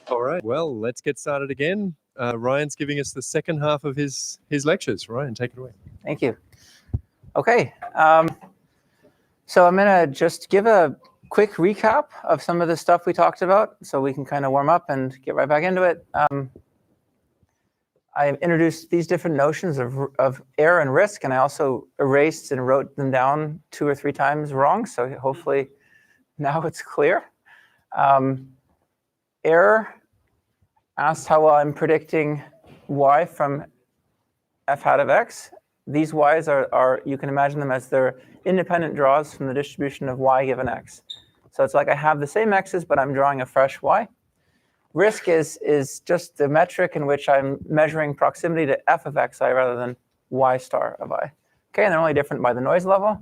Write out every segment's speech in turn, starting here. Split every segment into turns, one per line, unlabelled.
All right, well, let's get started again. Ryan's giving us the second half of his lectures. Ryan, take it away.
Thank you. Okay, so I'm going to just give a quick recap of some of the stuff we talked about so we can kind of warm up and get right back into it. I introduced these different notions of error and risk, and I also erased and wrote them down 2 or 3 times wrong, so hopefully now it's clear. Error asks how well I'm predicting y from f hat of x. These y's are you can imagine them as their independent draws from the distribution of y given x. So it's like I have the same x's, but I'm drawing a fresh y. Risk is just the metric in which I'm measuring proximity to f of xi rather than y star of I. Okay, and they're only different by the noise level.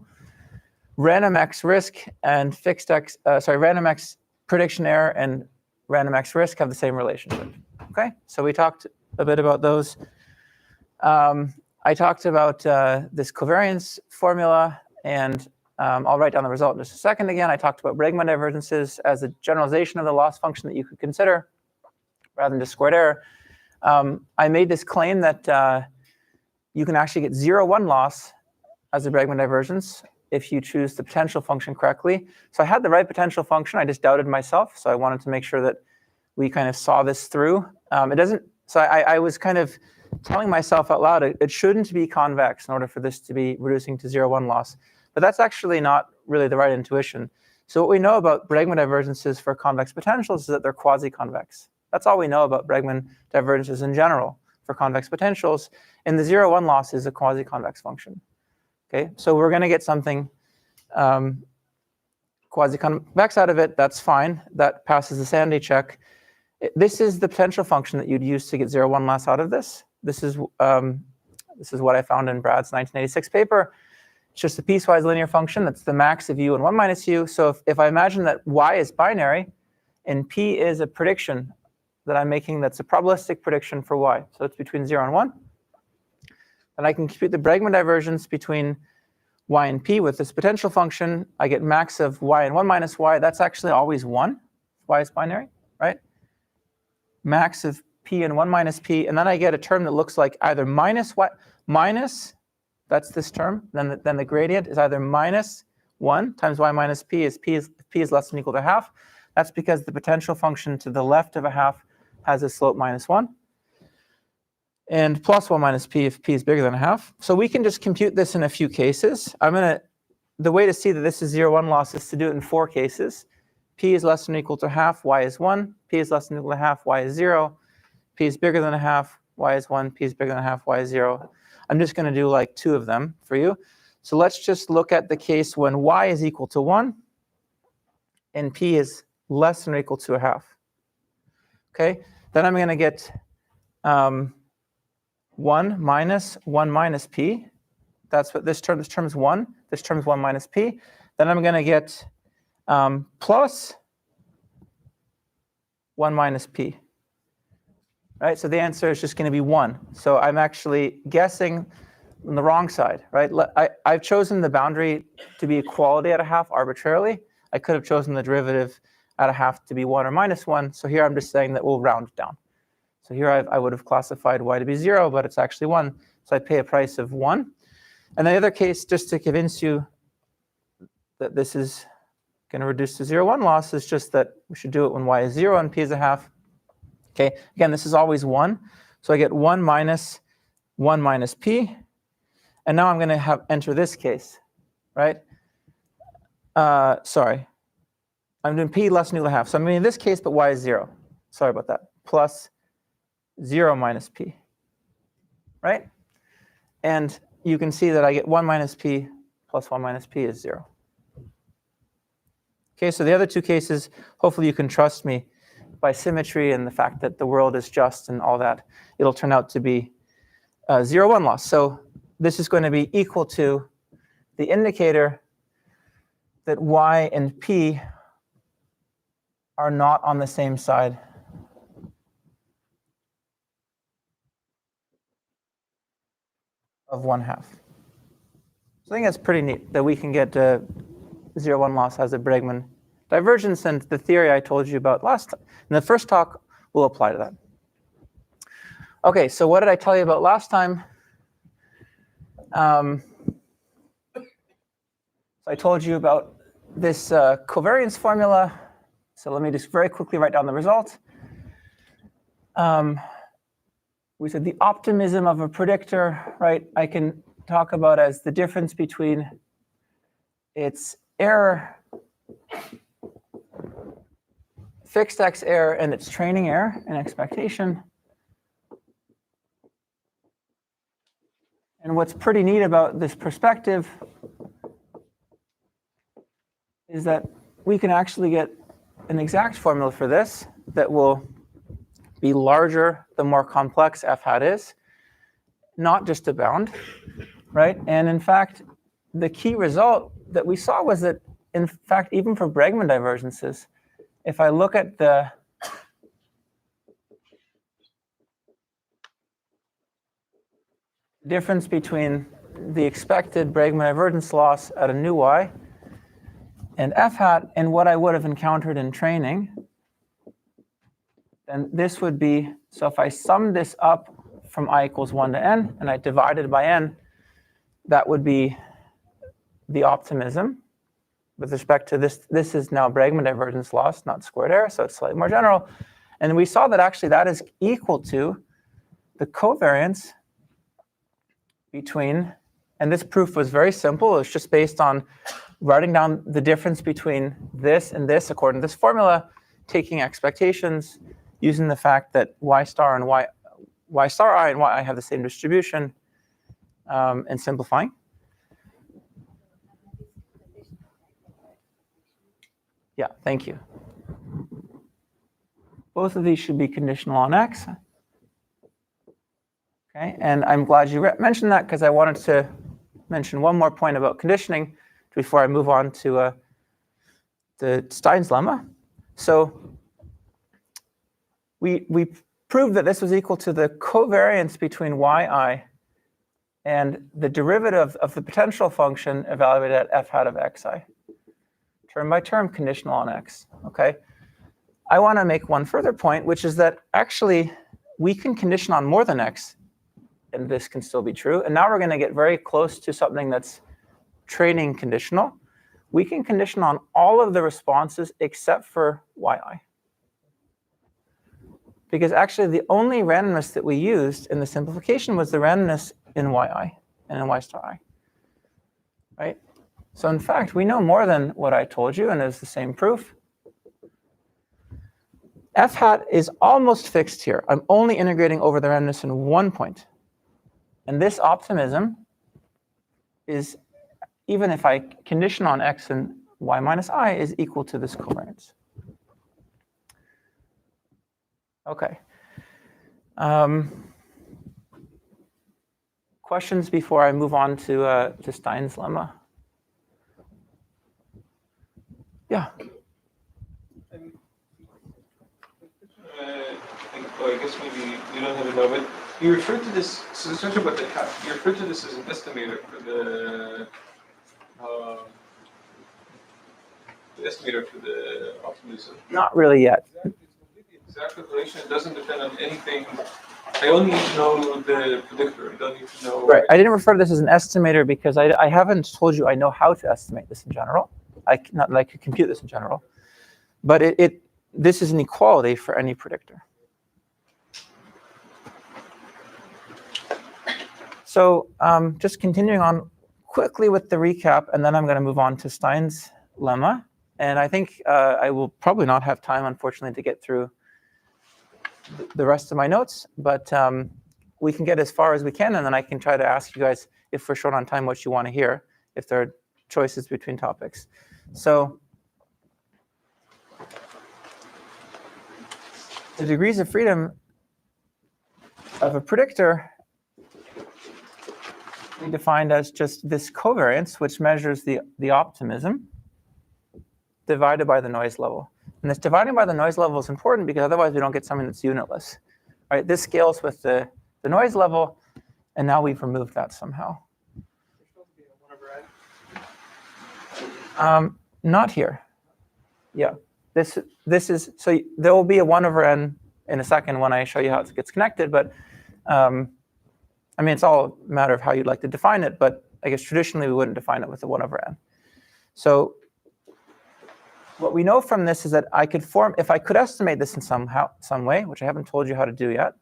Random x risk and random x prediction error and random x risk have the same relationship. Okay, so we talked a bit about those. I talked about this covariance formula, and I'll write down the result in just a second again. I talked about Bregman divergences as a generalization of the loss function that you could consider rather than just squared error. I made this claim that you can actually get 0-1 loss as a Bregman divergence if you choose the potential function correctly. So I had the right potential function. I just doubted myself. So I wanted to make sure that we kind of saw this through. So I was kind of telling myself out loud, it shouldn't be convex in order for this to be reducing to 0-1 loss. But that's actually not really the right intuition. So what we know about Bregman divergences for convex potentials is that they're quasi-convex. That's all we know about Bregman divergences in general for convex potentials. And the 0-1 loss is a quasi-convex function. Okay, so we're going to get something quasi-convex out of it. That's fine. That passes the sanity check. This is the potential function that you'd use to get 0-1 loss out of this. This is what I found in Brad's 1986 paper. It's just a piecewise linear function. That's the max of u and 1 minus u. So if I imagine that y is binary and p is a prediction that I'm making that's a probabilistic prediction for y, so it's between 0 and 1, then I can compute the Bregman divergence between y and p with this potential function. I get max of y and 1 minus y. That's actually always 1. Y is binary, right? Max of p and 1 minus p. And then I get a term that looks like either minus y, minus, that's this term. Then the gradient is either minus 1 times y minus p is p is less than or equal to half. That's because the potential function to the left of a half has a slope minus 1. And plus 1 minus p if p is bigger than a half. So we can just compute this in a few cases. The way to see that this is 0-1 loss is to do it in 4 cases. P is less than or equal to half, y is 1. P is less than or equal to half, y is 0. P is bigger than a half, y is 1. P is bigger than a half, y is 0. I'm just going to do like 2 of them for you. So let's just look at the case when y is equal to 1 and p is less than or equal to a half. Okay, then I'm going to get 1 minus p. That's what this term is 1. This term is 1 minus p. Then I'm going to get plus 1 minus p. Right, so the answer is just going to be 1. So I'm actually guessing on the wrong side. Right, I've chosen the boundary to be equality at a half arbitrarily. I could have chosen the derivative at a half to be 1 or minus 1. So here I'm just saying that we'll round down. So here I would have classified y to be 0, but it's actually 1. So I pay a price of 1. And the other case, just to convince you that this is going to reduce to 0-1 loss, is just that we should do it when y is 0 and p is a half. Okay, again, this is always 1. So I get 1 minus p. And now I'm going to enter this case, right? Sorry. I'm doing p less than or equal to half. So I'm doing this case, but y is 0. Sorry about that. Plus 0 minus p, right? And you can see that I get 1 minus p plus 1 minus p is 0. Okay, so the other 2 cases, hopefully you can trust me by symmetry and the fact that the world is just and all that, it'll turn out to be 0-1 loss. So this is going to be equal to the indicator that y and p are not on the same side of 1/2. So I think that's pretty neat that we can get 0-1 loss as a Bregman divergence. And the theory I told you about last time, in the first talk, we'll apply to that. Okay, so what did I tell you about last time? So I told you about this covariance formula. So let me just very quickly write down the result. We said the optimism of a predictor, right? I can talk about as the difference between its error, fixed X error, and its training error and expectation. And what's pretty neat about this perspective is that we can actually get an exact formula for this that will be larger the more complex f hat is, not just a bound, right? And in fact, the key result that we saw was that, in fact, even for Bregman divergences, if I look at the difference between the expected Bregman divergence loss at a new y and f hat and what I would have encountered in training, then this would be, so if I sum this up from I equals 1 to n, and I divide it by n, that would be the optimism. With respect to this, this is now Bregman divergence loss, not squared error, so it's slightly more general. And we saw that actually that is equal to the covariance between, and this proof was very simple. It's just based on writing down the difference between this and this according to this formula, taking expectations, using the fact that y star and y star I and yi have the same distribution, and simplifying. Yeah, thank you. Both of these should be conditional on x. Okay, and I'm glad you mentioned that because I wanted to mention one more point about conditioning before I move on to the Stein's lemma. So we proved that this was equal to the covariance between yi and the derivative of the potential function evaluated at f hat of xi, term by term, conditional on x. Okay, I want to make one further point, which is that actually we can condition on more than x, and this can still be true. And now we're going to get very close to something that's training conditional. We can condition on all of the responses except for yi. Because actually the only randomness that we used in the simplification was the randomness in yi and in y star I, right? So in fact, we know more than what I told you, and it's the same proof. F hat is almost fixed here. I'm only integrating over the randomness in one point. And this optimism is, even if I condition on x and y minus I, is equal to this covariance. Okay. Questions before I move on to Stein's lemma? Yeah.
I guess maybe you don't have it now, but you refer to this. So let's talk about the cap. You refer to this as an estimator for the estimator for the optimism.
Not really yet.
Exact calculation doesn't depend on anything. I only need to know the predictor. I don't need to know.
Right. I didn't refer to this as an estimator because I haven't told you I know how to estimate this in general. I could compute this in general, but this is an equality for any predictor. So just continuing on quickly with the recap, and then I'm going to move on to Stein's lemma. And I think I will probably not have time, unfortunately, to get through the rest of my notes, but we can get as far as we can, and then I can try to ask you guys, if we're short on time, what you want to hear, if there are choices between topics. So the degrees of freedom of a predictor we defined as just this covariance, which measures the optimism, divided by the noise level. And this dividing by the noise level is important because otherwise we don't get something that's unitless. Right? This scales with the noise level, and now we've removed that somehow. Not here. Yeah. This is, so there will be a 1 over n in a second when I show you how it gets connected. But I mean, it's all a matter of how you'd like to define it. But I guess traditionally we wouldn't define it with a 1 over n. So what we know from this is that I could form, if I could estimate this in some way, which I haven't told you how to do yet,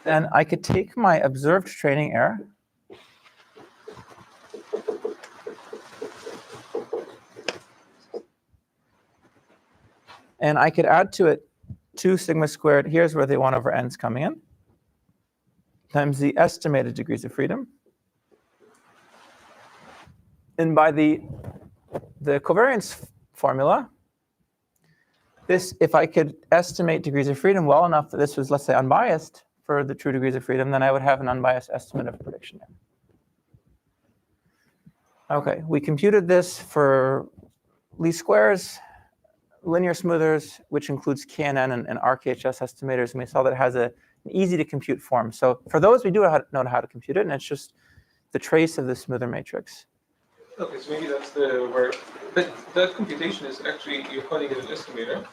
then I could take my observed training error and I could add to it 2 sigma squared, here's where the 1 over n is coming in, times the estimated degrees of freedom. And by the covariance formula, this, if I could estimate degrees of freedom well enough that this was, let's say, unbiased for the true degrees of freedom, then I would have an unbiased estimate of prediction error. OK, we computed this for least squares, linear smoothers, which includes KNN and RKHS estimators, and we saw that it has an easy-to-compute form. So for those, we do know how to compute it, and it's just the trace of the smoother matrix.
Okay, so maybe that's the word. But that computation is actually, you're calling it an estimator,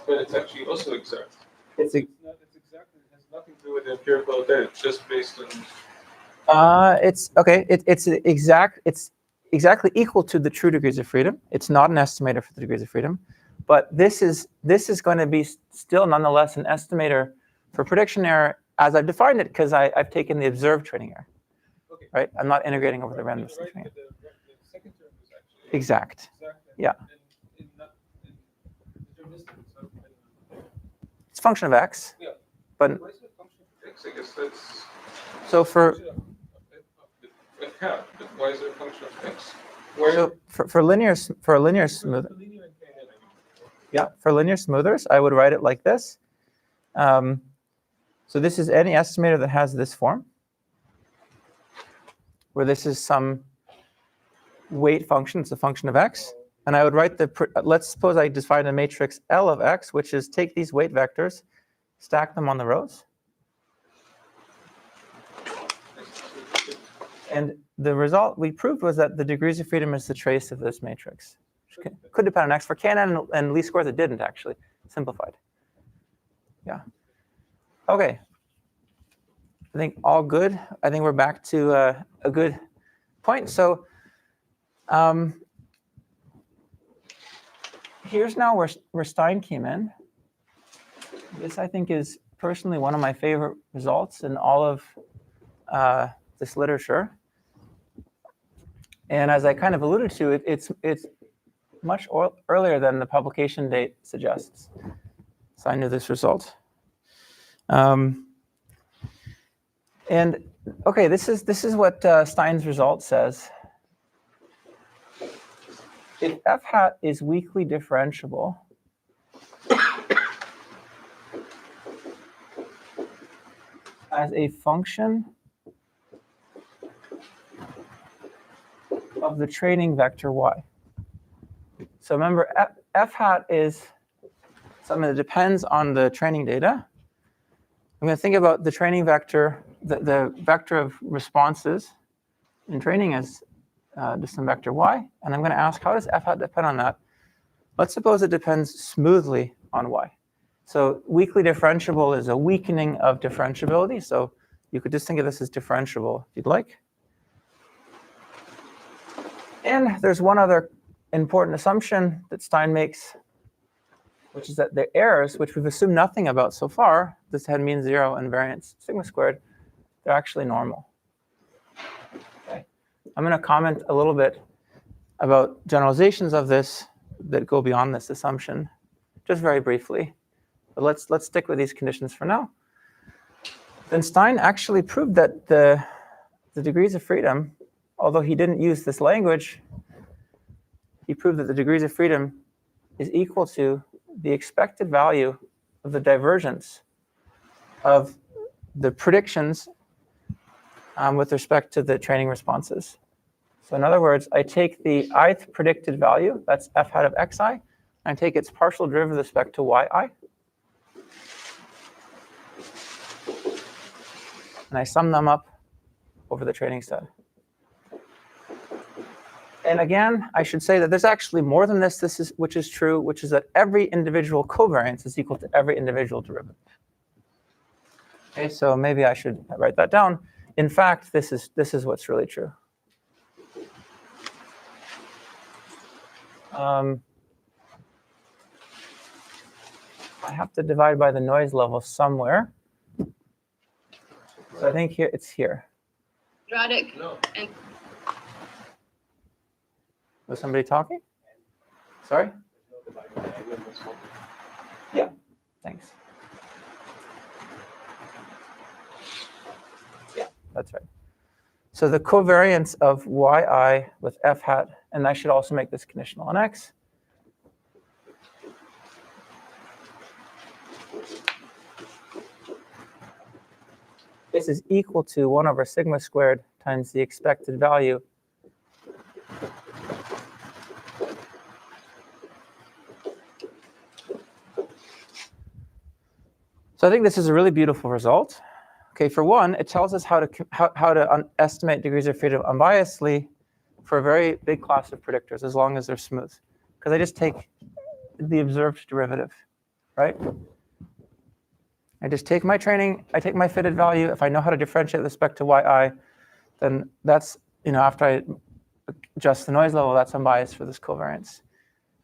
but it's actually also exact. It's exact, it has nothing to do with the empirical data, it's just based on...
It's OK, it's exactly equal to the true degrees of freedom. It's not an estimator for the degrees of freedom. But this is going to be still nonetheless an estimator for prediction error as I've defined it, because I've taken the observed training error.
Okay.
Right? I'm not integrating over the random training error.
The second term is actually
exact. Yeah. It's a function of x.
Yeah.
But
why is it a function of x? I guess that's
so for
but why is it a function of x?
So for linear smooth. Yeah, for linear smoothers, I would write it like this. So this is any estimator that has this form, where this is some weight function. It's a function of x. And I would write let's suppose I define a matrix L of x, which is take these weight vectors, stack them on the rows. And the result we proved was that the degrees of freedom is the trace of this matrix. Could depend on x. For KNN and least squares, it didn't actually. Simplified. Yeah. OK. I think all good. I think we're back to a good point. So here's now where Stein came in. This, I think, is personally one of my favorite results in all of this literature. And as I kind of alluded to, it's much earlier than the publication date suggests. So I knew this result. And OK, this is what Stein's result says. If f hat is weakly differentiable, as a function of the training vector y. So remember, f hat is something that depends on the training data. I'm going to think about the training vector, the vector of responses in training as just some vector y. And I'm going to ask, how does f hat depend on that? Let's suppose it depends smoothly on y. So weakly differentiable is a weakening of differentiability. So you could just think of this as differentiable if you'd like. And there's one other important assumption that Stein makes, which is that the errors, which we've assumed nothing about so far, this had mean 0 and variance sigma squared, they're actually normal. Okay. I'm going to comment a little bit about generalizations of this that go beyond this assumption, just very briefly. But let's stick with these conditions for now. Then Stein actually proved that the degrees of freedom, although he didn't use this language, he proved that the degrees of freedom is equal to the expected value of the divergence of the predictions with respect to the training responses. So in other words, I take the ith predicted value, that's f hat of xi, and I take its partial derivative with respect to yi. And I sum them up over the training set. And again, I should say that there's actually more than this. Which is true, which is that every individual covariance is equal to every individual derivative. Okay, so maybe I should write that down. In fact, this is what's really true. I have to divide by the noise level somewhere. So I think here it's here.
Radek. No. And
was somebody talking? Sorry? Yeah, thanks. Yeah, that's right. So the covariance of yi with f hat, and I should also make this conditional on x. This is equal to 1 over sigma squared times the expected value So I think this is a really beautiful result. Okay, for one, it tells us how to estimate degrees of freedom unbiasedly for a very big class of predictors, as long as they're smooth. Because I just take the observed derivative, right? I just take my training, I take my fitted value. If I know how to differentiate with respect to yi, then that's, after I adjust the noise level, that's unbiased for this covariance.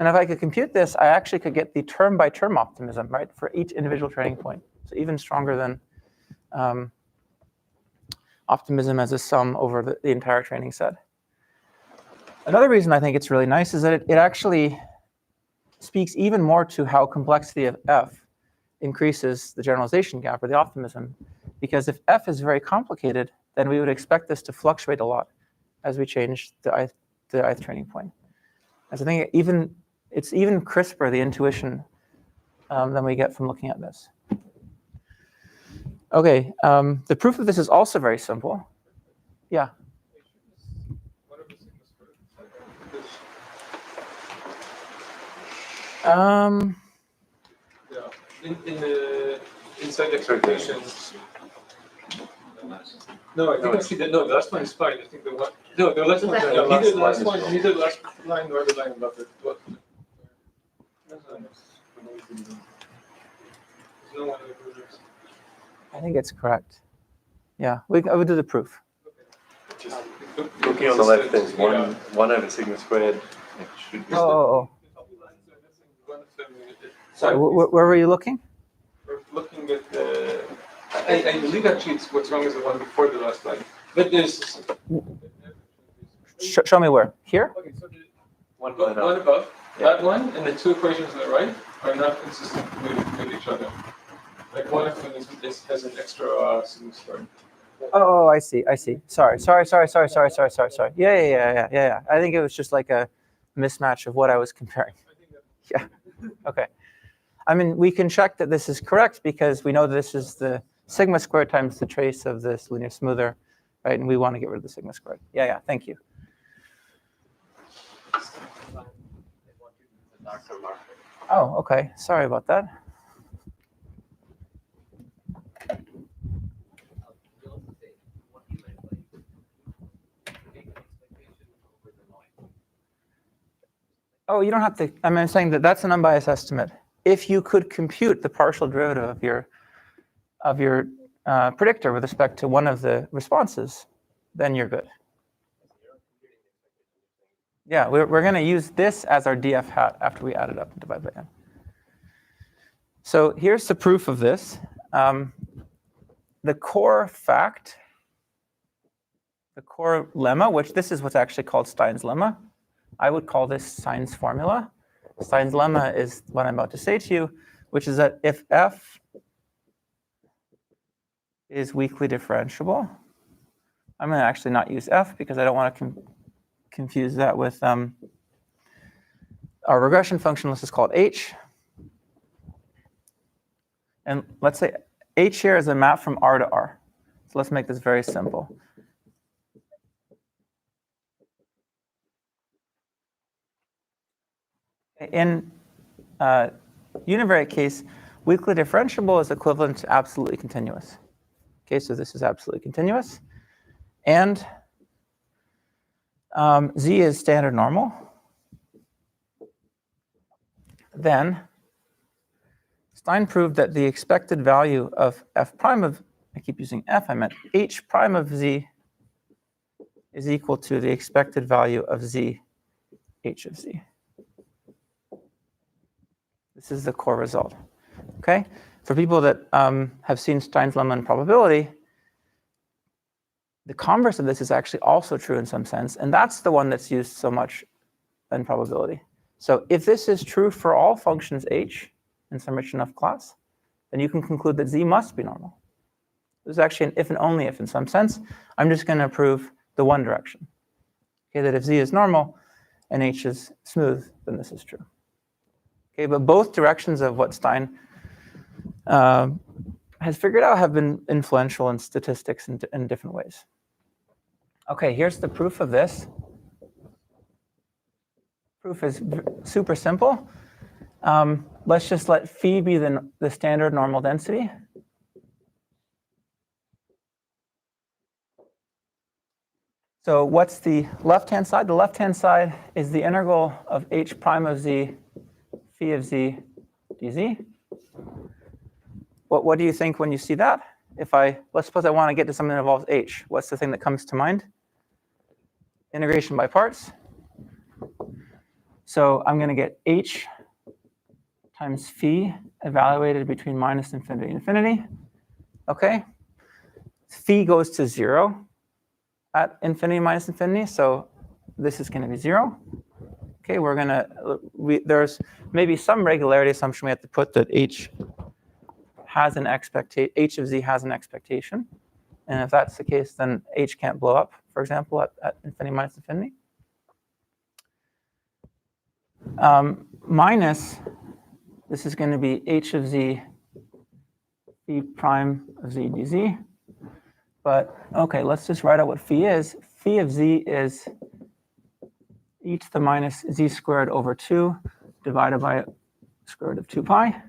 And if I could compute this, I actually could get the term-by-term optimism, right, for each individual training point. So even stronger than optimism as a sum over the entire training set. Another reason I think it's really nice is that it actually speaks even more to how complexity of f increases the generalization gap or the optimism. Because if f is very complicated, then we would expect this to fluctuate a lot as we change the ith training point. As I think it's even crisper, the intuition, than we get from looking at this. Okay, the proof of this is also very simple. Yeah.
Yeah. In the inside expectations. No, I think actually no, the last one is fine. I think the one. No, the last one. No, neither the last one, neither the last line nor the line above it. What? No one
I think it's correct. Yeah, I would do the proof.
Just looking on the left, there's one over sigma squared. It should be
Sorry, where were you looking?
We're looking at the. I believe actually it's what's wrong is the one before the last line. But there's.
Show me where. Here?
Okay, so the one above. Yeah. That one and the two equations on the right are not consistent with each other. Like one of them has an extra sigma squared.
Oh, I see. Sorry. Yeah. I think it was just like a mismatch of what I was comparing. Yeah. Okay. I mean, we can check that this is correct because we know this is the sigma squared times the trace of this linear smoother, right? And we want to get rid of the sigma squared. Yeah. Thank you. Oh, okay. Sorry about that. Oh, you don't have to. I'm saying that that's an unbiased estimate. If you could compute the partial derivative of your predictor with respect to one of the responses, then you're good. Yeah, we're going to use this as our df hat after we add it up and divide by n. So here's the proof of this. The core fact, the core lemma, which this is what's actually called Stein's lemma. I would call this Stein's formula. Stein's lemma is what I'm about to say to you, which is that if f is weakly differentiable, I'm going to actually not use f because I don't want to confuse that with our regression function. Let's just call it h. And let's say h here is a map from R to R. So let's make this very simple. In univariate case, weakly differentiable is equivalent to absolutely continuous. Okay, so this is absolutely continuous. And Z is standard normal, then Stein proved that the expected value of f prime of, I keep using f, I meant h prime of z is equal to the expected value of z h of z. This is the core result. Okay? For people that have seen Stein's lemma and probability, the converse of this is actually also true in some sense, and that's the one that's used so much in probability. So if this is true for all functions h in some rich enough class, then you can conclude that z must be normal. There's actually an if and only if in some sense. I'm just going to prove the one direction. Okay, that if z is normal and h is smooth, then this is true. Okay, but both directions of what Stein has figured out have been influential in statistics in different ways. Okay, here's the proof of this. Proof is super simple. Let's just let phi be the standard normal density. So what's the left-hand side? The left-hand side is the integral of h prime of z, phi of z, dz. What do you think when you see that? Let's suppose I want to get to something that involves h. What's the thing that comes to mind? Integration by parts. So I'm going to get h times phi evaluated between minus infinity and infinity. Okay? Phi goes to 0 at infinity minus infinity, so this is going to be 0. Okay, there's maybe some regularity assumption we have to put that h has an h of z has an expectation. And if that's the case, then h can't blow up, for example, at infinity minus infinity. Minus, this is going to be h of z phi prime of z dz. But okay, let's just write out what phi is. Phi of z is e to the minus z squared over 2 divided by square root of 2 pi.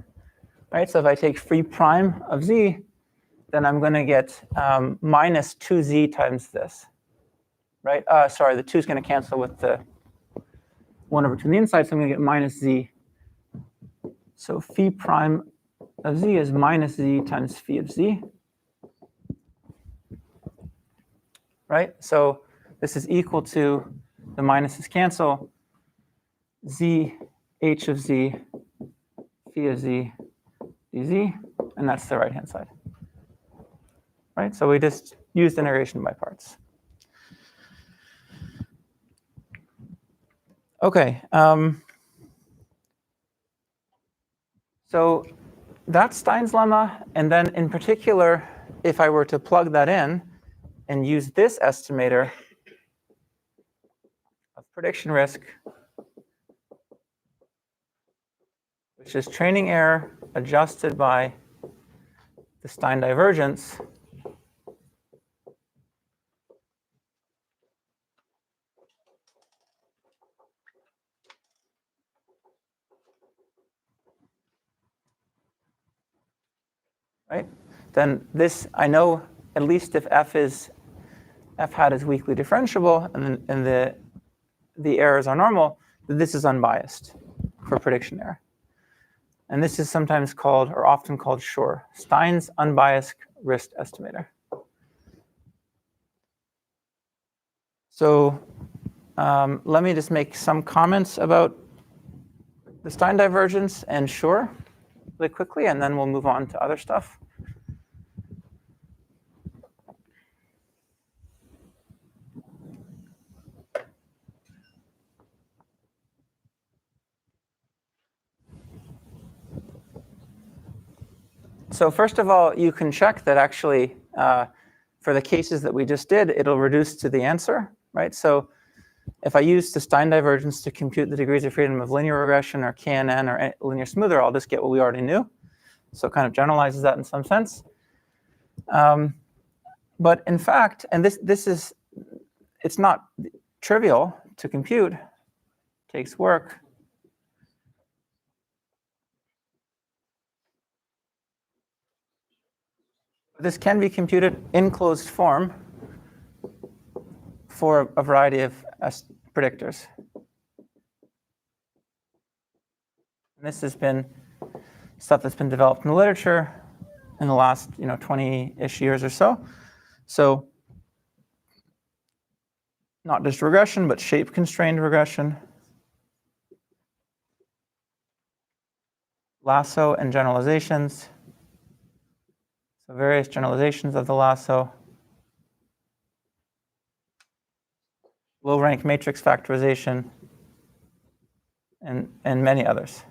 Right, so if I take phi prime of z, then I'm going to get minus 2z times this. Right? Sorry, the 2 is going to cancel with the 1 over 2 on the inside, so I'm going to get minus z. So phi prime of z is minus z times phi of z. Right? So this is equal to, the minuses cancel, z h of z phi of z dz, and that's the right-hand side. Right? So we just used integration by parts. Okay. So that's Stein's lemma, and then in particular, if I were to plug that in and use this estimator of prediction risk, which is training error adjusted by the Stein divergence, right? Then this, I know at least if f hat is weakly differentiable and the errors are normal, this is unbiased for prediction error. And this is sometimes called, or often called, SURE, Stein's unbiased risk estimator. So let me just make some comments about the Stein divergence and SURE really quickly, and then we'll move on to other stuff. So first of all, you can check that actually for the cases that we just did, it'll reduce to the answer, right? So if I use the Stein divergence to compute the degrees of freedom of linear regression or KNN or linear smoother, I'll just get what we already knew. So it kind of generalizes that in some sense. But in fact, and it's not trivial to compute, it takes work. This can be computed in closed form for a variety of predictors. And this has been stuff that's been developed in the literature in the last 20-ish years or so. So not just regression, but shape-constrained regression, lasso and generalizations. So various generalizations of the lasso, low-rank matrix factorization, and many others.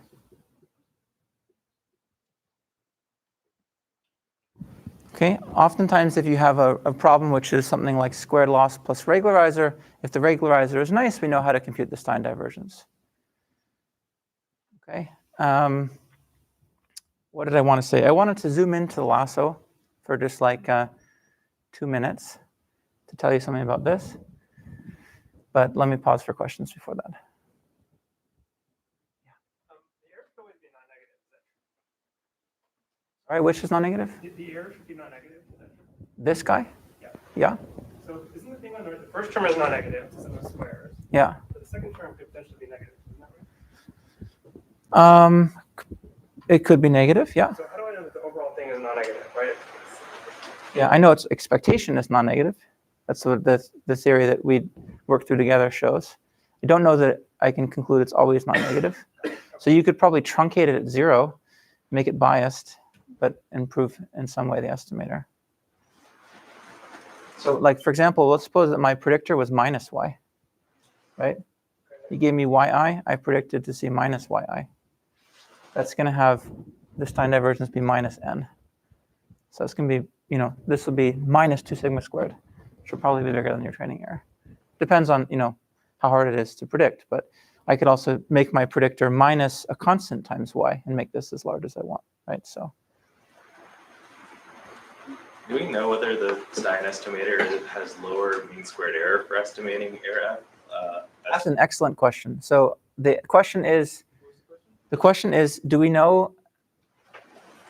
Okay, oftentimes if you have a problem which is something like squared loss plus regularizer, if the regularizer is nice, we know how to compute the Stein divergence. Okay, what did I want to say? I wanted to zoom into the lasso for just like 2 minutes to tell you something about this. But let me pause for questions before that. All right, which is non-negative?
The error should be non-negative.
This guy?
Yeah.
Yeah?
So isn't the thing on the right, the first term is non-negative, it's in the squares.
Yeah.
But the second term could potentially be negative, isn't that right?
It could be negative, yeah.
So how do I know that the overall thing is non-negative, right?
Yeah, I know its expectation is non-negative. That's what the theory that we worked through together shows. I don't know that I can conclude it's always non-negative. So you could probably truncate it at 0, make it biased, but improve in some way the estimator. So like, for example, let's suppose that my predictor was minus y, right? You gave me yi, I predicted to see minus yi. That's going to have the Stein divergence be minus n. So it's going to be, this will be minus 2 sigma squared, which will probably be bigger than your training error. Depends on, how hard it is to predict, but I could also make my predictor minus a constant times y and make this as large as I want, right? So.
Do we know whether the Stein estimator has lower mean squared error for estimating error?
That's an excellent question. So the question is, do we know?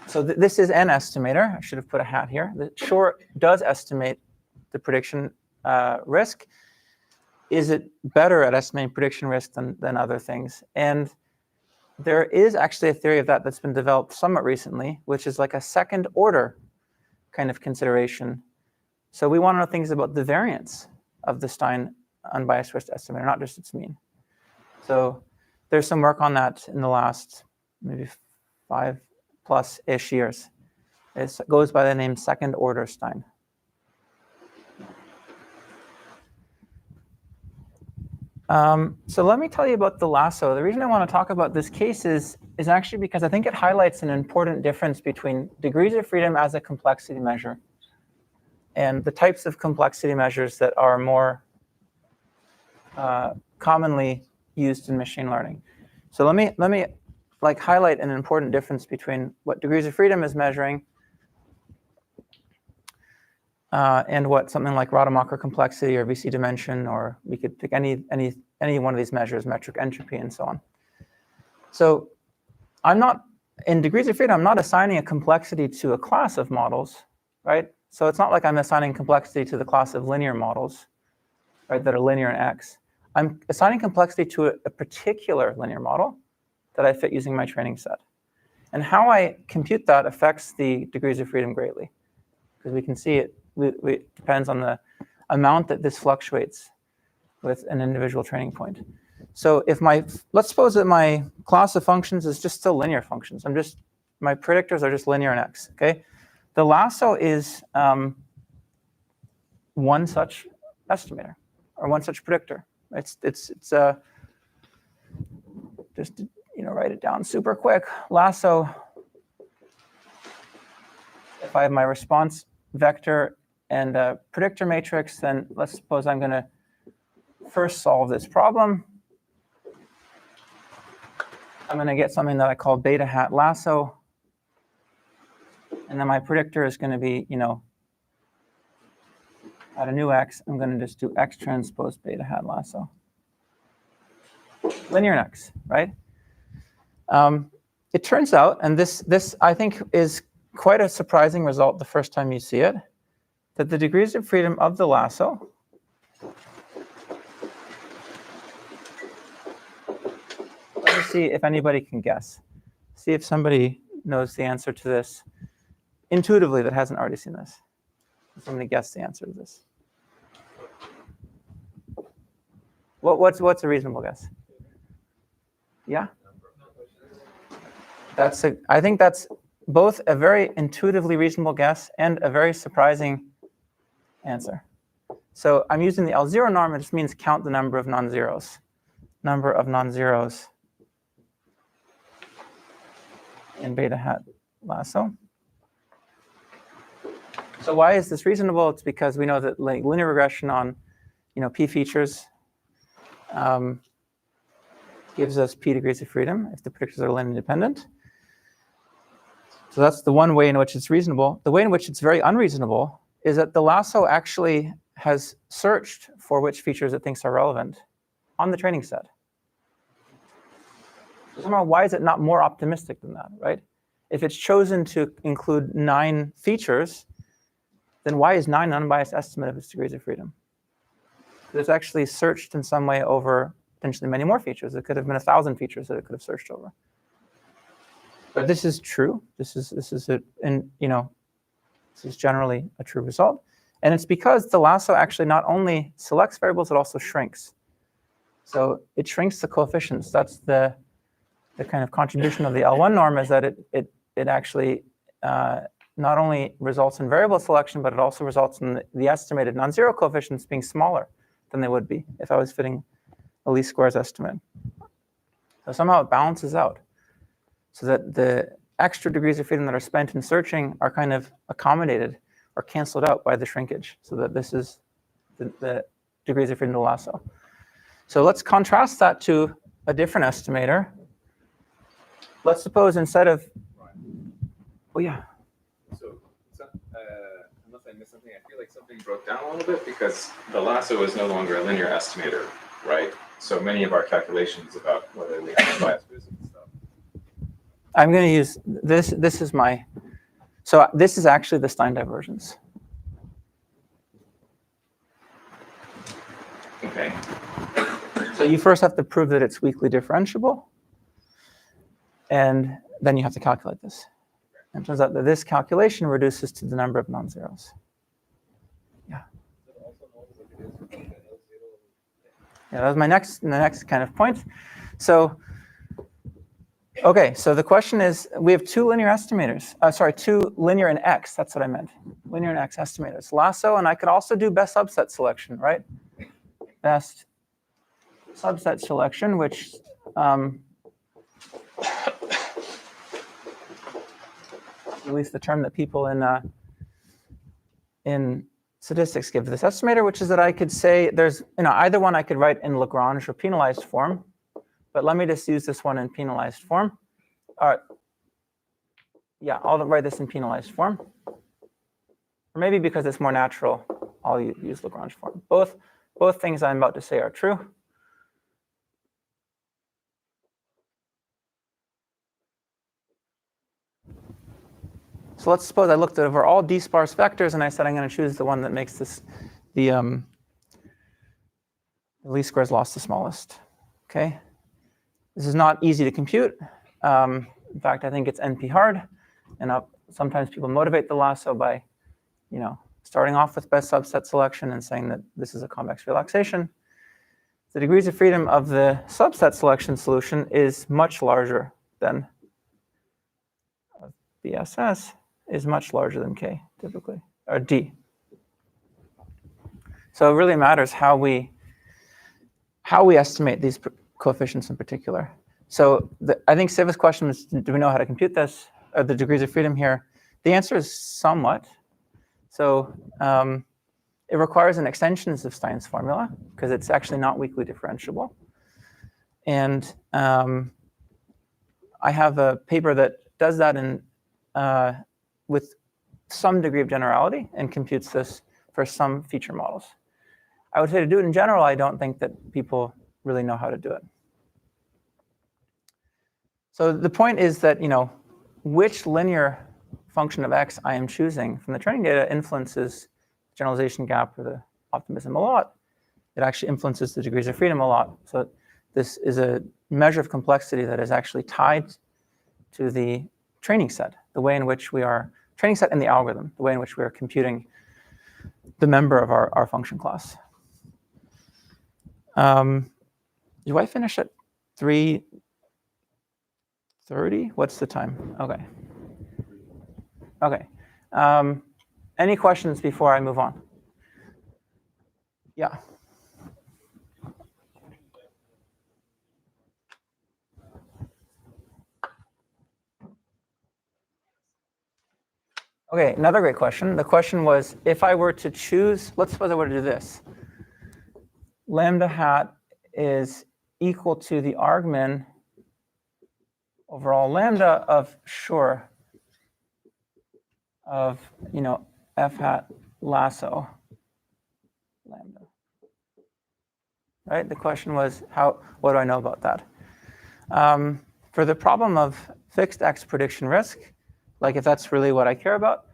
So this is an estimator. I should have put a hat here. The Shor does estimate the prediction risk. Is it better at estimating prediction risk than other things? And there is actually a theory of that that's been developed somewhat recently, which is like a second order kind of consideration. So we want to know things about the variance of the Stein unbiased risk estimator, not just its mean. So there's some work on that in the last maybe 5+ years. It goes by the name second order Stein. So let me tell you about the lasso. The reason I want to talk about this case is actually because I think it highlights an important difference between degrees of freedom as a complexity measure and the types of complexity measures that are more commonly used in machine learning. So let me like highlight an important difference between what degrees of freedom is measuring and what something like Rademacher complexity or VC dimension, or we could pick any one of these measures, metric entropy and so on. So I'm not, in degrees of freedom, I'm not assigning a complexity to a class of models, right? So it's not like I'm assigning complexity to the class of linear models, right, that are linear in X. I'm assigning complexity to a particular linear model that I fit using my training set. And how I compute that affects the degrees of freedom greatly, because we can see it depends on the amount that this fluctuates with an individual training point. So if let's suppose that my class of functions is just still linear functions. My predictors are just linear in X, okay? The lasso is one such estimator or one such predictor. It's just write it down super quick. Lasso, if I have my response vector and a predictor matrix, then let's suppose I'm going to first solve this problem. I'm going to get something that I call beta hat lasso. And then my predictor is going to be, at a new X, I'm going to just do X transpose beta hat lasso. Linear in X, right? It turns out, and this I think is quite a surprising result the first time you see it, that the degrees of freedom of the lasso see if anybody can guess. See if somebody knows the answer to this intuitively that hasn't already seen this. Somebody guess the answer to this. What's a reasonable guess? Yeah? I think that's both a very intuitively reasonable guess and a very surprising answer. So I'm using the L0 norm. It just means count the number of non-zeros. Number of non-zeros in beta hat lasso. So why is this reasonable? It's because we know that linear regression on p features gives us p degrees of freedom if the predictors are linearly independent. So that's the one way in which it's reasonable. The way in which it's very unreasonable is that the lasso actually has searched for which features it thinks are relevant on the training set. So somehow, why is it not more optimistic than that, right? If it's chosen to include 9 features, then why is 9 an unbiased estimate of its degrees of freedom? It's actually searched in some way over potentially many more features. It could have been 1,000 features that it could have searched over. But this is true. This is generally a true result. And it's because the lasso actually not only selects variables, it also shrinks. So it shrinks the coefficients. That's the kind of contribution of the L1 norm, is that it actually not only results in variable selection, but it also results in the estimated non-zero coefficients being smaller than they would be if I was fitting a least squares estimate. So somehow it balances out, so that the extra degrees of freedom that are spent in searching are kind of accommodated or canceled out by the shrinkage, so that this is the degrees of freedom to lasso. So let's contrast that to a different estimator. Let's suppose instead of, oh yeah.
So unless I missed something, I feel like something broke down a little bit, because the lasso is no longer a linear estimator, right? So many of our calculations about whether we have bias and stuff.
I'm going to use this. This is my, so this is actually the Stein divergence.
Okay.
So you first have to prove that it's weakly differentiable, and then you have to calculate this. And it turns out that this calculation reduces to the number of non-zeros. Yeah. Yeah, that was my next kind of point. So, okay, so the question is, we have 2 linear estimators. Sorry, 2 linear and X. That's what I meant. Linear and X estimators. Lasso, and I could also do best subset selection, right? Best subset selection, which at least the term that people in statistics give this estimator, which is that I could say there's, either one I could write in Lagrange or penalized form, but let me just use this one in penalized form. Yeah, I'll write this in penalized form. Or maybe because it's more natural, I'll use Lagrange form. Both things I'm about to say are true. So let's suppose I looked over all d-sparse vectors and I said I'm going to choose the one that makes this the least squares loss the smallest. Okay, this is not easy to compute. In fact, I think it's NP hard, and sometimes people motivate the lasso by, starting off with best subset selection and saying that this is a convex relaxation. The degrees of freedom of the subset selection solution is much larger than BSS. Is much larger than K, typically, or D. So it really matters how we estimate these coefficients in particular. So I think Siva's question is, do we know how to compute this, or the degrees of freedom here? The answer is somewhat. So it requires an extension of Stein's formula, because it's actually not weakly differentiable. And I have a paper that does that with some degree of generality and computes this for some feature models. I would say to do it in general, I don't think that people really know how to do it. So the point is that, which linear function of x I am choosing from the training data influences the generalization gap or the optimism a lot. It actually influences the degrees of freedom a lot. So this is a measure of complexity that is actually tied to the training set, the way in which we are, training set in the algorithm, the way in which we are computing the member of our function class. Do I finish at 3:30? What's the time? Okay. Okay. Any questions before I move on? Yeah. Okay, another great question. The question was, if I were to choose, let's suppose I were to do this. Lambda hat is equal to the argmin over all lambda of, sure, of, f hat lasso lambda. Right? The question was, what do I know about that? For the problem of fixed X prediction risk, like if that's really what I care about,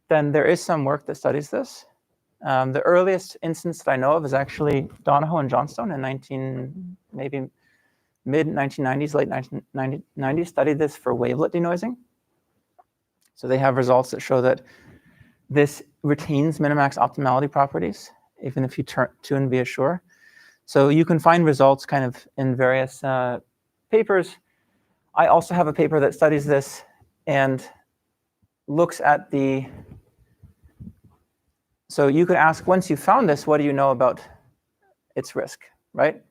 then there is some work that studies this. The earliest instance that I know of is actually Donahoe and Johnstone in maybe mid-1990s, late 1990s, studied this for wavelet denoising. So they have results that show that this retains minimax optimality properties, even if you tune via Schur. So you can find results kind of in various papers. I also have a paper that studies this and looks at the, so you could ask, once you found this, what do you know about its risk, right?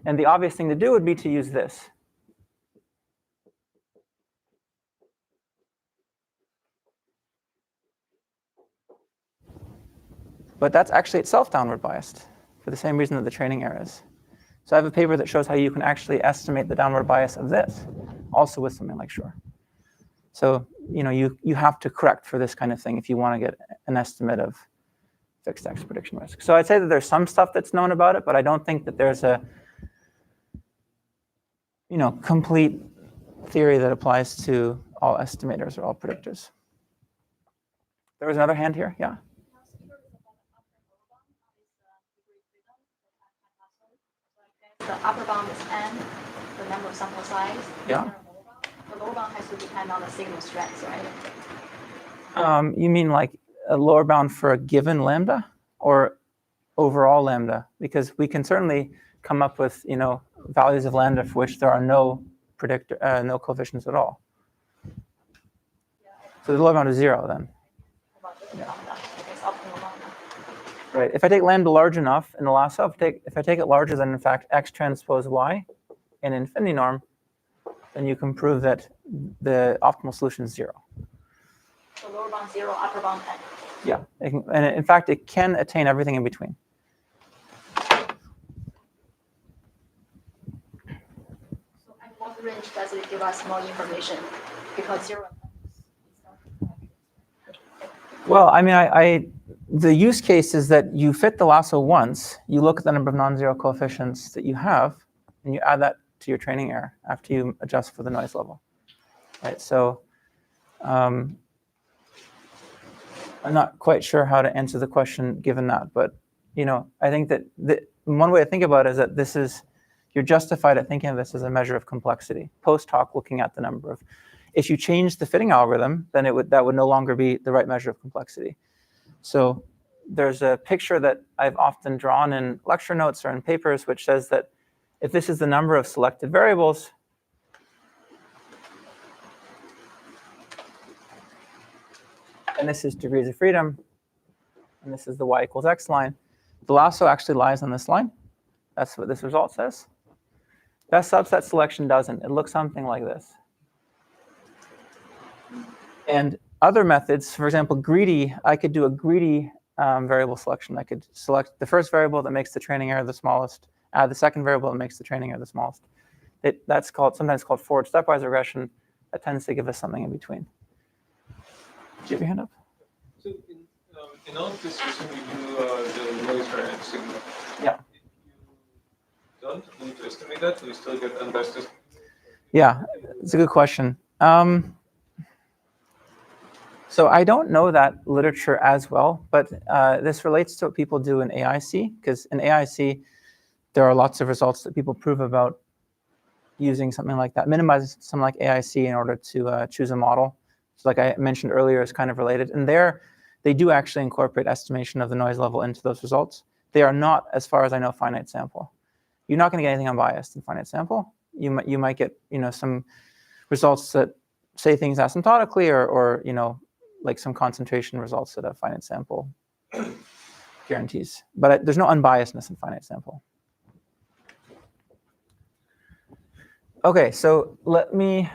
And the obvious thing to do would be to use this. But that's actually itself downward biased for the same reason that the training error is. So I have a paper that shows how you can actually estimate the downward bias of this, also with something like Schur. So you have to correct for this kind of thing if you want to get an estimate of fixed X prediction risk. So I'd say that there's some stuff that's known about it, but I don't think that there's a complete theory that applies to all estimators or all predictors. There was another hand here, yeah.
The upper bound is n, the number of sample size.
Yeah.
The lower bound has to depend on the signal strength, right?
You mean like a lower bound for a given lambda or overall lambda? Because we can certainly come up with values of lambda for which there are no no coefficients at all. So the lower bound is 0 then. Right. If I take lambda large enough in the lasso, if I take it larger than in fact x transpose y in infinity norm, then you can prove that the optimal solution is 0.
So lower bound 0, upper bound n.
Yeah. And in fact, it can attain everything in between.
So at what range does it give us more information? Because 0.
Well, I mean, the use case is that you fit the lasso once, you look at the number of non-zero coefficients that you have, and you add that to your training error after you adjust for the noise level. Right? So I'm not quite sure how to answer the question given that, but I think that one way to think about it is that you're justified at thinking of this as a measure of complexity. Post hoc, looking at the number of, if you change the fitting algorithm, then that would no longer be the right measure of complexity. So there's a picture that I've often drawn in lecture notes or in papers, which says that if this is the number of selected variables, and this is degrees of freedom, and this is the y equals x line, the lasso actually lies on this line. That's what this result says. Best subset selection doesn't. It looks something like this. And other methods, for example, greedy, I could do a greedy variable selection. I could select the first variable that makes the training error the smallest, add the second variable that makes the training error the smallest. That's sometimes called forward stepwise regression. That tends to give us something in between. Do you have your hand up?
So in all of this system, we do the noise variance signal.
Yeah.
If you don't need to estimate that, do we still get unbest estimate?
Yeah, it's a good question. So I don't know that literature as well, but this relates to what people do in AIC, because in AIC, there are lots of results that people prove about using something like that, minimize something like AIC in order to choose a model. So like I mentioned earlier, is kind of related. And there, they do actually incorporate estimation of the noise level into those results. They are not, as far as I know, finite sample. You're not going to get anything unbiased in finite sample. You might get some results that say things asymptotically, or like some concentration results that a finite sample guarantees. But there's no unbiasedness in finite sample. Okay, so let me.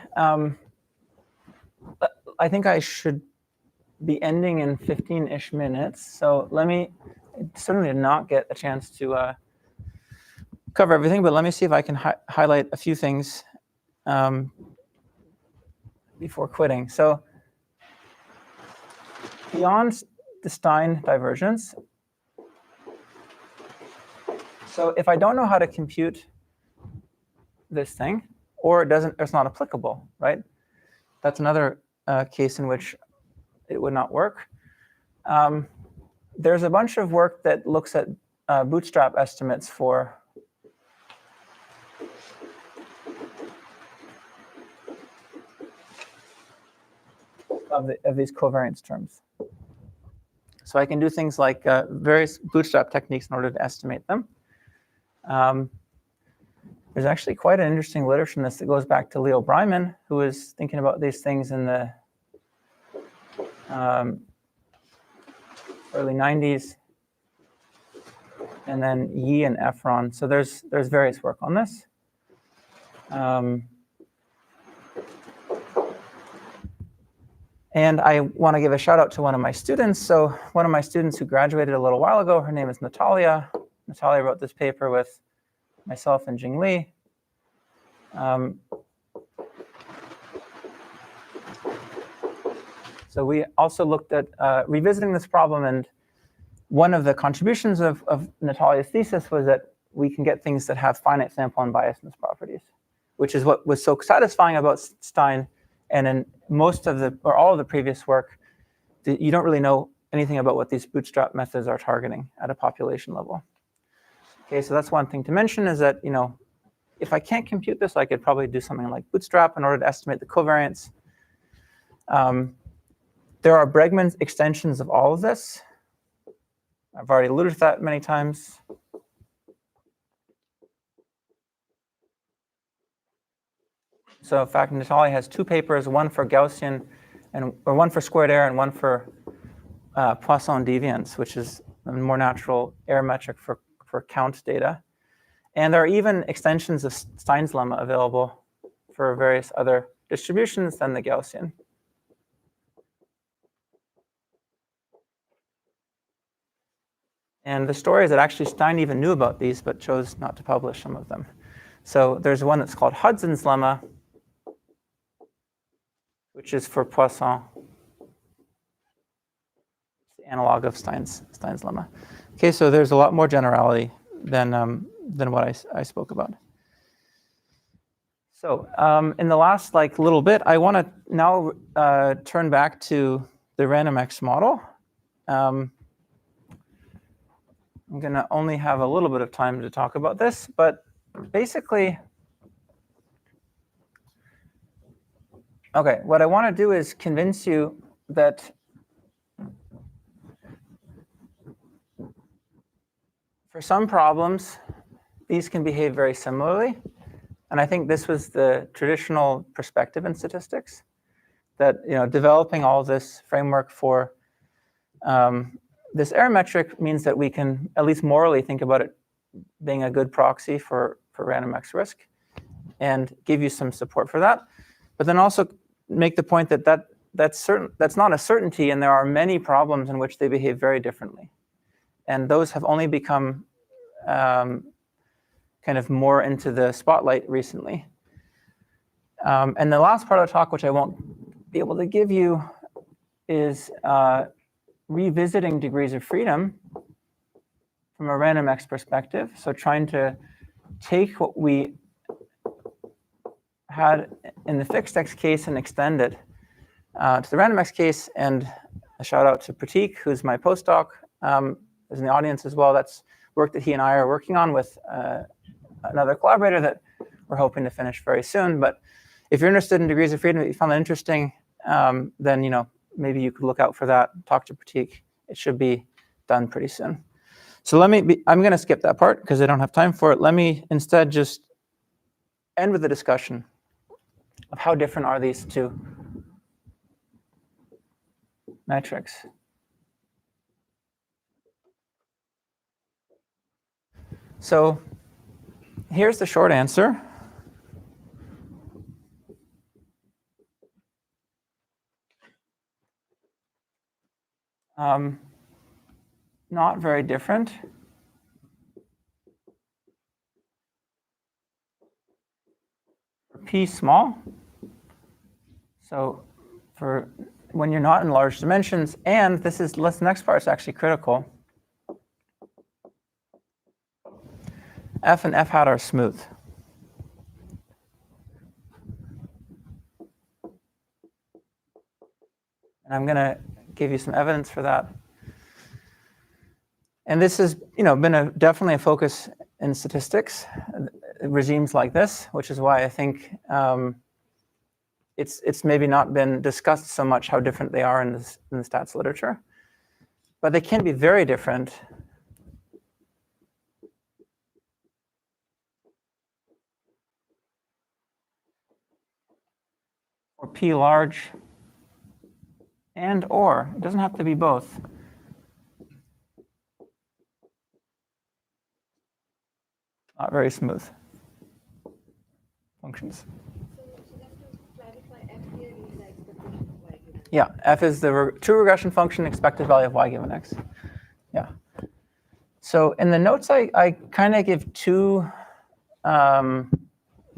I think I should be ending in 15-ish minutes. So let me. Certainly did not get a chance to cover everything, but let me see if I can highlight a few things before quitting. So beyond the Stein divergence, so if I don't know how to compute this thing, or it's not applicable, right? That's another case in which it would not work. There's a bunch of work that looks at bootstrap estimates of these covariance terms. So I can do things like various bootstrap techniques in order to estimate them. There's actually quite an interesting literature in this that goes back to Leo Breiman, who was thinking about these things in the early 90s, and then Yi and Efron. So there's various work on this. And I want to give a shout out to one of my students. So one of my students who graduated a little while ago, her name is Natalia. Natalia wrote this paper with myself and Jing Li. So we also looked at revisiting this problem, and one of the contributions of Natalia's thesis was that we can get things that have finite sample unbiasedness properties, which is what was so satisfying about Stein. And in most of all of the previous work, you don't really know anything about what these bootstrap methods are targeting at a population level. Okay, so that's one thing to mention, is that if I can't compute this, I could probably do something like bootstrap in order to estimate the covariance. There are Bregman extensions of all of this. I've already alluded to that many times. So in fact, Natalia has two papers, one for Gaussian, or one for squared error and one for Poisson deviance, which is a more natural error metric for count data. And there are even extensions of Stein's lemma available for various other distributions than the Gaussian. And the story is that actually Stein even knew about these, but chose not to publish some of them. So there's one that's called Hudson's lemma, which is for Poisson. It's the analog of Stein's lemma. Okay, so there's a lot more generality than what I spoke about. So in the last little bit, I want to now turn back to the RandomX model. I'm going to only have a little bit of time to talk about this, but basically, okay, what I want to do is convince you that for some problems, these can behave very similarly. And I think this was the traditional perspective in statistics, that developing all this framework for this error metric means that we can at least morally think about it being a good proxy for RandomX risk, and give you some support for that. But then also make the point that that's not a certainty, and there are many problems in which they behave very differently. And those have only become kind of more into the spotlight recently. And the last part of the talk, which I won't be able to give you, is revisiting degrees of freedom from a RandomX perspective. So trying to take what we had in the fixed X case and extend it to the RandomX case. And a shout out to Pratik, who's my postdoc, is in the audience as well. That's work that he and I are working on with another collaborator that we're hoping to finish very soon. But if you're interested in degrees of freedom, if you found that interesting, then maybe you could look out for that. Talk to Pratik. It should be done pretty soon. So I'm going to skip that part because I don't have time for it. Let me instead just end with a discussion of how different are these two metrics. So here's the short answer. Not very different. P small. So for when you're not in large dimensions, and this next part is actually critical. F and F hat are smooth. And I'm going to give you some evidence for that. And this has been definitely a focus in statistics, regimes like this, which is why I think it's maybe not been discussed so much how different they are in the stats literature. But they can be very different. Or P large, or it doesn't have to be both. Not very smooth functions.
So just to clarify, F here is the expectation of y given.
Yeah, F is the true regression function, expected value of y given x. Yeah. So in the notes, I kind of give two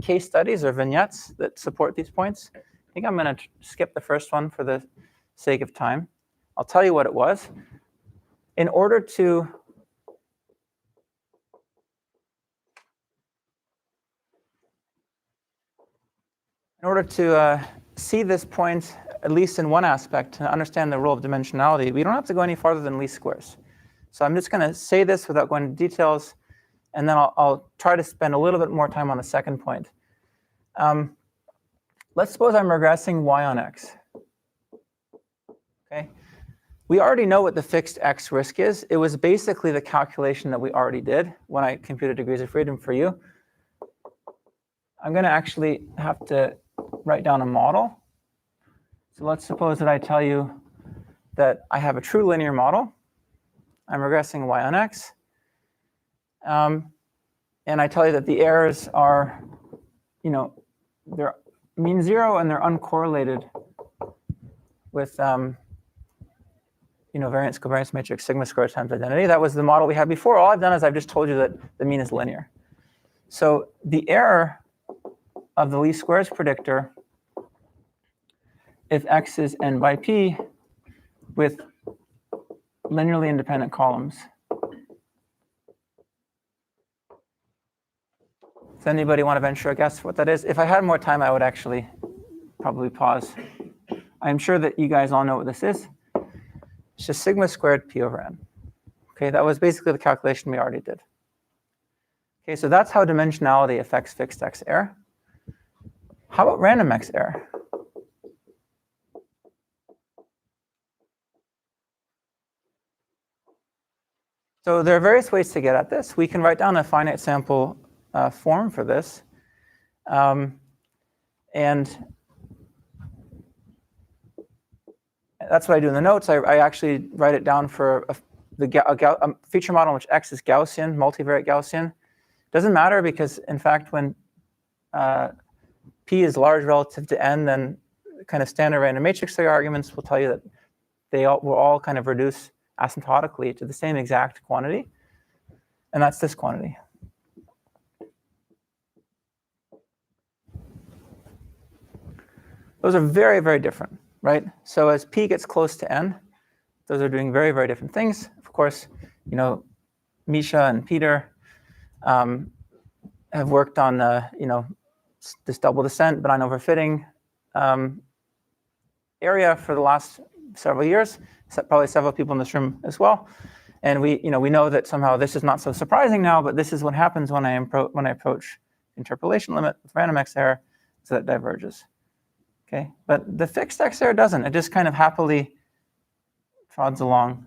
case studies or vignettes that support these points. I think I'm going to skip the first one for the sake of time. I'll tell you what it was. In order to see this point, at least in one aspect, to understand the role of dimensionality, we don't have to go any farther than least squares. So I'm just going to say this without going into details, and then I'll try to spend a little bit more time on the second point. Let's suppose I'm regressing y on x. Okay, we already know what the fixed x risk is. It was basically the calculation that we already did when I computed degrees of freedom for you. I'm going to actually have to write down a model. So let's suppose that I tell you that I have a true linear model. I'm regressing y on x. And I tell you that the errors are, they're mean zero and they're uncorrelated with, variance covariance matrix sigma squared times identity. That was the model we had before. All I've done is I've just told you that the mean is linear. So the error of the least squares predictor, if x is n by p with linearly independent columns. Does anybody want to venture a guess what that is? If I had more time, I would actually probably pause. I'm sure that you guys all know what this is. It's just sigma squared p over n. Okay, that was basically the calculation we already did. Okay, so that's how dimensionality affects fixed x error. How about random x error? So there are various ways to get at this. We can write down a finite sample form for this. And that's what I do in the notes. I actually write it down for a feature model in which x is Gaussian, multivariate Gaussian. Doesn't matter because, in fact, when p is large relative to n, then kind of standard random matrix theory arguments will tell you that they will all kind of reduce asymptotically to the same exact quantity. And that's this quantity. Those are very, very different, right? So as p gets close to n, those are doing very, very different things. Of course, Misha and Peter have worked on this double descent, benign overfitting area for the last several years. Probably several people in this room as well. And we know that somehow this is not so surprising now, but this is what happens when I approach interpolation limit with random x error, so that diverges. Okay, but the fixed x error doesn't. It just kind of happily trods along.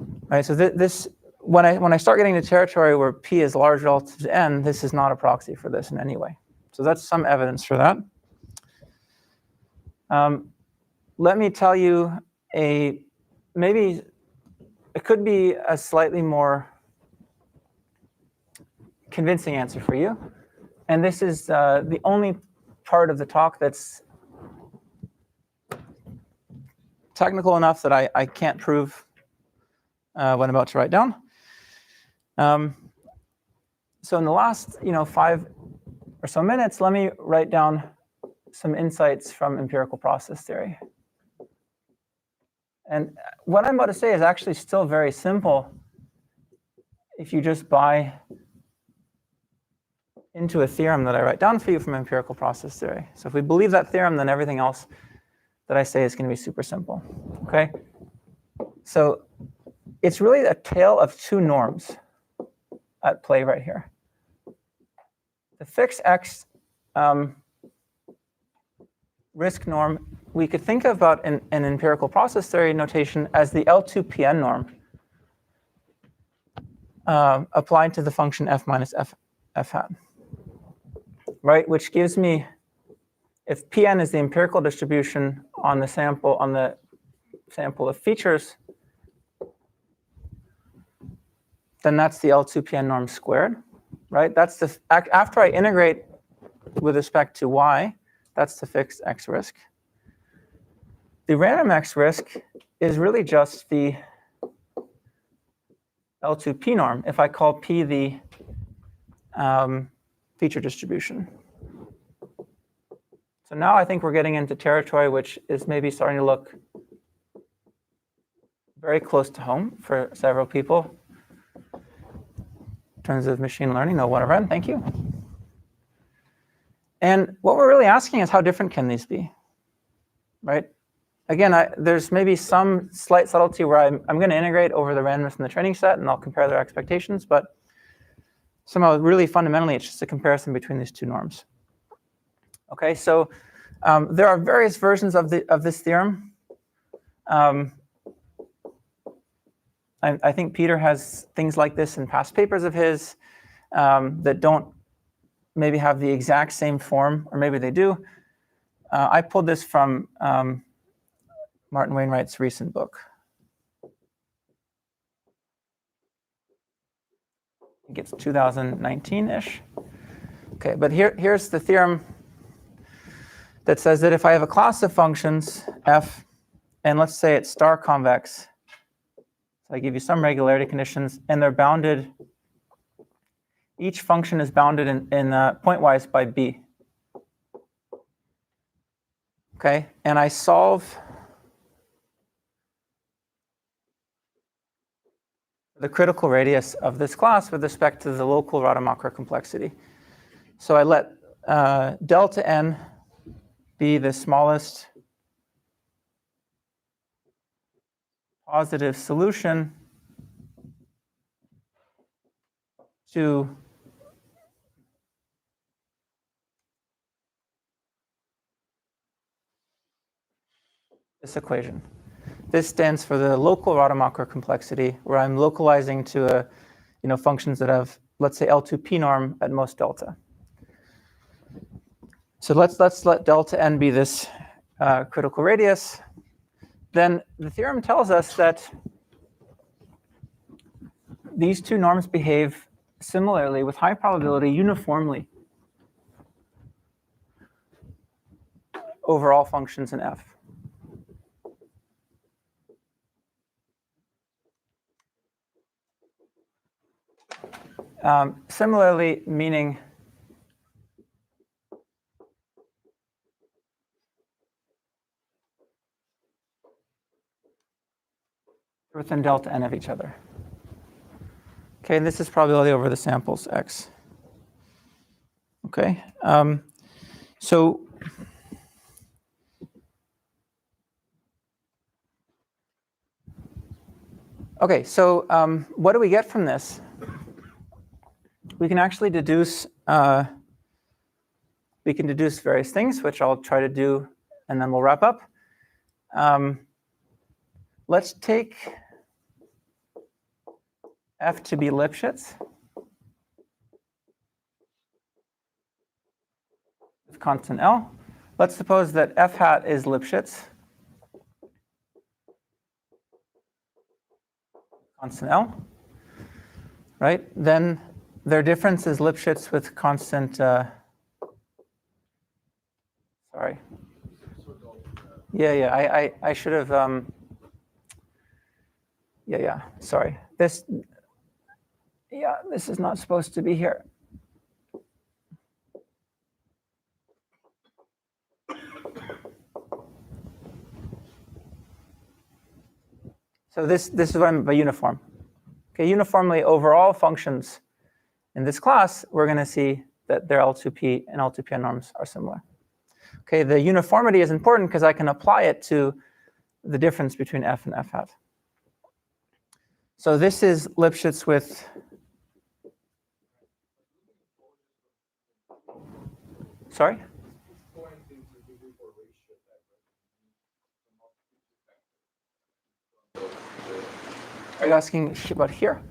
All right, so this when I start getting to territory where p is large relative to n, this is not a proxy for this in any way. So that's some evidence for that. Let me tell you maybe it could be a slightly more convincing answer for you. And this is the only part of the talk that's technical enough that I can't prove what I'm about to write down. So in the last 5 or so minutes, let me write down some insights from empirical process theory. And what I'm about to say is actually still very simple if you just buy into a theorem that I write down for you from empirical process theory. So if we believe that theorem, then everything else that I say is going to be super simple. Okay? So it's really a tale of two norms at play right here. The fixed x risk norm, we could think about an empirical process theory notation as the L2PN norm applied to the function f minus f hat, right? Which gives me, if Pn is the empirical distribution on the sample of features, then that's the L2PN norm squared, right? That's the after I integrate with respect to y, that's the fixed x risk. The random x risk is really just the L2P norm if I call P the feature distribution. So now I think we're getting into territory which is maybe starting to look very close to home for several people in terms of machine learning. No, whatever, thank you. And what we're really asking is how different can these be, right? Again, there's maybe some slight subtlety where I'm going to integrate over the randomness in the training set, and I'll compare their expectations. But somehow, really fundamentally, it's just a comparison between these two norms. Okay, so there are various versions of this theorem. I think Peter has things like this in past papers of his that don't maybe have the exact same form, or maybe they do. I pulled this from Martin Wainwright's recent book. I think it's 2019-ish. Okay, but here's the theorem that says that if I have a class of functions, f, and let's say it's star convex, so I give you some regularity conditions, and they're bounded, each function is bounded in pointwise by b. Okay, and I solve the critical radius of this class with respect to the local Rademacher complexity. So I let delta n be the smallest positive solution to this equation. This stands for the local Rademacher complexity, where I'm localizing to functions that have, let's say, L2P norm at most delta. So let's let delta n be this critical radius. Then the theorem tells us that these two norms behave similarly with high probability uniformly over all functions in f. Similarly, meaning within delta n of each other. Okay, and this is probability over the samples x. Okay, so what do we get from this? we can actually deduce various things, which I'll try to do, and then we'll wrap up. Let's take F to be Lipschitz with constant L. Let's suppose that F hat is Lipschitz, constant L, right? Then their difference is Lipschitz with constant, sorry. Yeah, I should have, sorry. This is not supposed to be here. So this is what I mean by uniform. Okay, uniformly over all functions in this class, we're going to see that their L2P and L2P norms are similar. Okay, the uniformity is important because I can apply it to the difference between F and F hat. So this is Lipschitz with, sorry? Are you asking about here?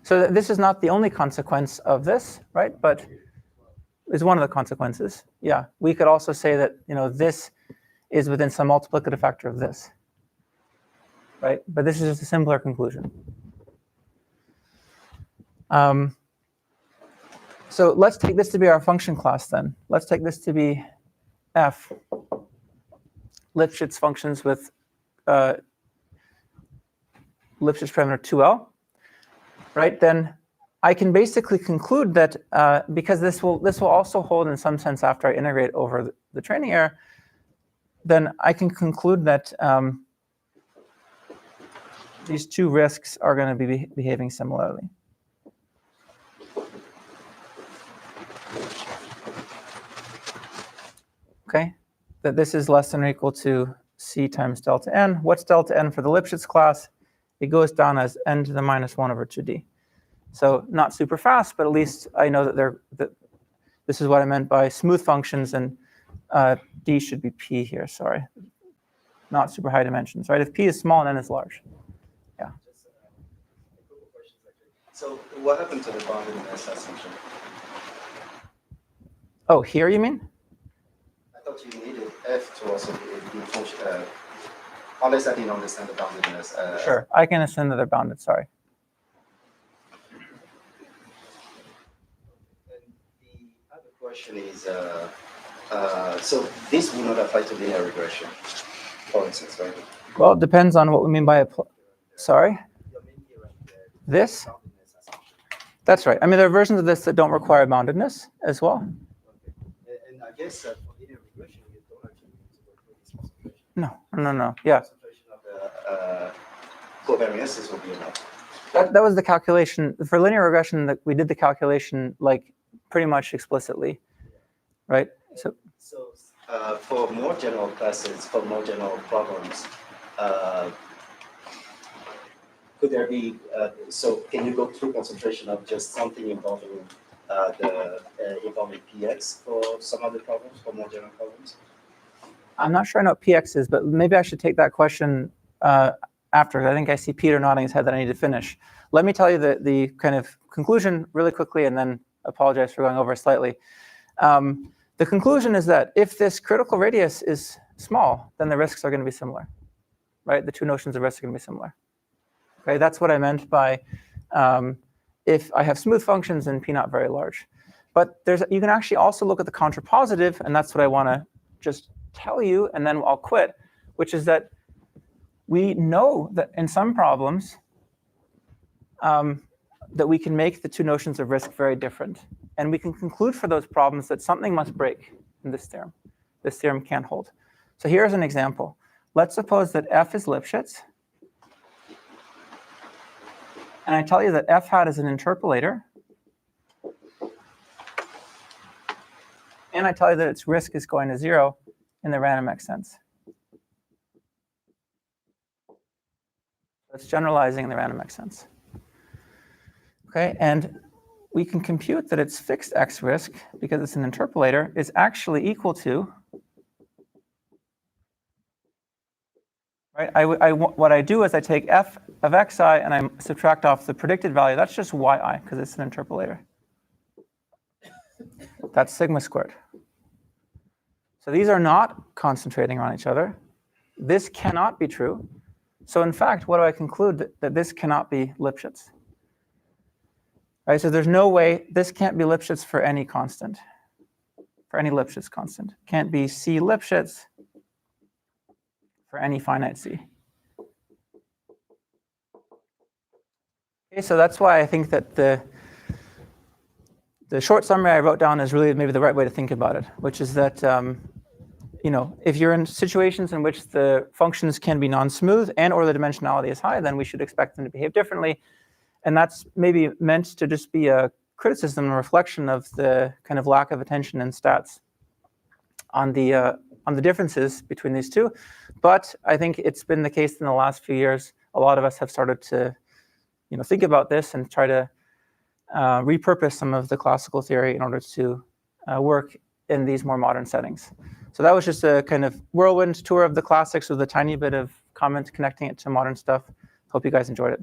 So this is not the only consequence of this, right? But it's one of the consequences. Yeah, we could also say that this is within some multiplicative factor of this, right? But this is just a simpler conclusion. So let's take this to be our function class then. Let's take this to be F, Lipschitz functions with Lipschitz parameter 2L, right? Then I can basically conclude that because this will also hold in some sense after I integrate over the training error, then I can conclude that these two risks are going to be behaving similarly. Okay, that this is less than or equal to C times delta n. What's delta n for the Lipschitz class? It goes down as n to the minus 1 over 2d. So not super fast, but at least I know that this is what I meant by smooth functions, and d should be p here, sorry. Not super high dimensions, right? If p is small and n is large. Yeah.
Just a couple questions, actually. So what happened to the boundedness assumption?
Oh, here you mean?
I thought you needed F to also be functional, unless I didn't understand the boundedness.
Sure, I can assume that they're bounded, sorry.
Question is, so this will not apply to linear regression, for instance, right?
Well, it depends on what we mean by sorry? This? That's right. I mean, there are versions of this that don't require boundedness as well.
Okay. And I guess for linear regression, you don't actually need to go through this concentration.
No. Yeah.
Concentration of the covariances will be enough.
That was the calculation. For linear regression, that we did the calculation like pretty much explicitly, right? So
for more general classes, for more general problems, could there be, so can you go through concentration of just something involving involving px for some other problems, for more general problems?
I'm not sure I know what px is, but maybe I should take that question after. I think I see Peter nodding his head that I need to finish. Let me tell you the kind of conclusion really quickly, and then apologize for going over slightly. The conclusion is that if this critical radius is small, then the risks are going to be similar, right? The two notions of risk are going to be similar. Okay, that's what I meant by if I have smooth functions and p not very large. But you can actually also look at the contrapositive, and that's what I want to just tell you, and then I'll quit, which is that we know that in some problems that we can make the two notions of risk very different. And we can conclude for those problems that something must break in this theorem. This theorem can't hold. So here's an example. Let's suppose that F is Lipschitz. And I tell you that F hat is an interpolator. And I tell you that its risk is going to 0 in the random X sense. It's generalizing in the random X sense. Okay, and we can compute that its fixed x risk, because it's an interpolator, is actually equal to, right? What I do is I take f of xi and I subtract off the predicted value. That's just yi, because it's an interpolator. That's sigma squared. So these are not concentrating on each other. This cannot be true. So in fact, what do I conclude? That this cannot be Lipschitz. Right, so there's no way, this can't be Lipschitz for any constant, for any Lipschitz constant. Can't be C Lipschitz for any finite C. Okay, so that's why I think that the short summary I wrote down is really maybe the right way to think about it, which is that you know, if you're in situations in which the functions can be non-smooth and or the dimensionality is high, then we should expect them to behave differently. And that's maybe meant to just be a criticism and reflection of the kind of lack of attention in stats on the differences between these two. But I think it's been the case in the last few years. A lot of us have started to, you know, think about this and try to repurpose some of the classical theory in order to work in these more modern settings. So that was just a kind of whirlwind tour of the classics with a tiny bit of comment connecting it to modern stuff. Hope you guys enjoyed it.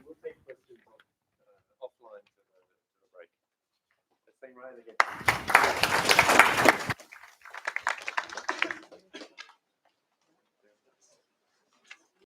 We'll take questions offline to the break. Let's sing right again.